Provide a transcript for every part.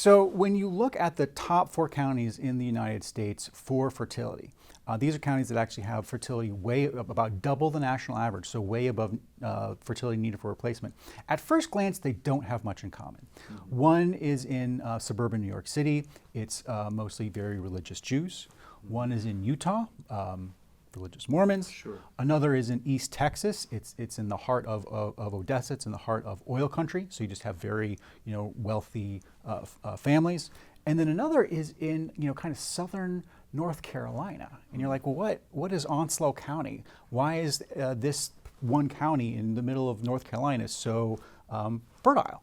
So when you look at the top 4 counties in the United States for fertility, these are counties that actually have fertility way about double the national average, so way above fertility needed for replacement. At first glance, they don't have much in common. One is in suburban New York City. It's mostly very religious Jews. One is in Utah. Religious Mormons. Sure. Another is in East Texas. It's in the heart of Odessa. It's in the heart of oil country. So you just have very wealthy families. And then another is in kind of southern North Carolina. And you're like, well, what is Onslow County? Why is this one county in the middle of North Carolina so fertile?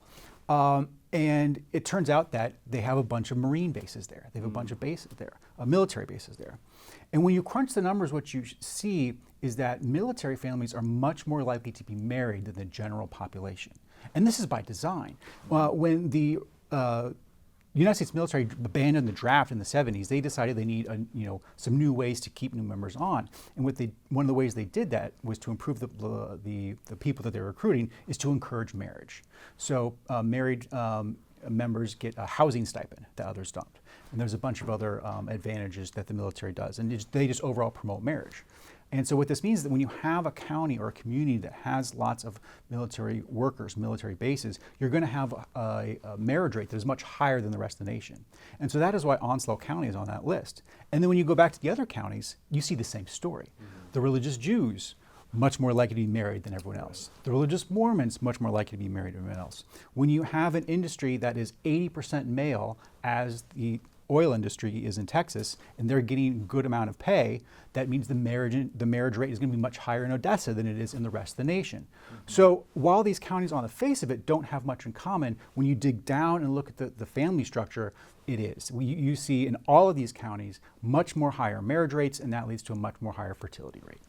And it turns out that they have a bunch of Marine bases there. They have a bunch of bases there, military bases there. And when you crunch the numbers, what you see is that military families are much more likely to be married than the general population. And this is by design. When the United States military abandoned the draft in the 70s, they decided they need some new ways to keep new members on. And one of the ways they did that was to improve the people that they're recruiting is to encourage marriage. So married members get a housing stipend that others don't. And there's a bunch of other advantages that the military does. And they just overall promote marriage. And so what this means is that when you have a county or a community that has lots of military workers, military bases, you're going to have a marriage rate that is much higher than the rest of the nation. And so that is why Onslow County is on that list. And then when you go back to the other counties, you see the same story. The religious Jews, much more likely to be married than everyone else. The religious Mormons, much more likely to be married than everyone else. When you have an industry that is 80% male, as the oil industry is in Texas, and they're getting a good amount of pay, that means the marriage rate is going to be much higher in Odessa than it is in the rest of the nation. So while these counties on the face of it don't have much in common, when you dig down and look at the family structure, it is. You see in all of these counties much more higher marriage rates, and that leads to a much more higher fertility rate.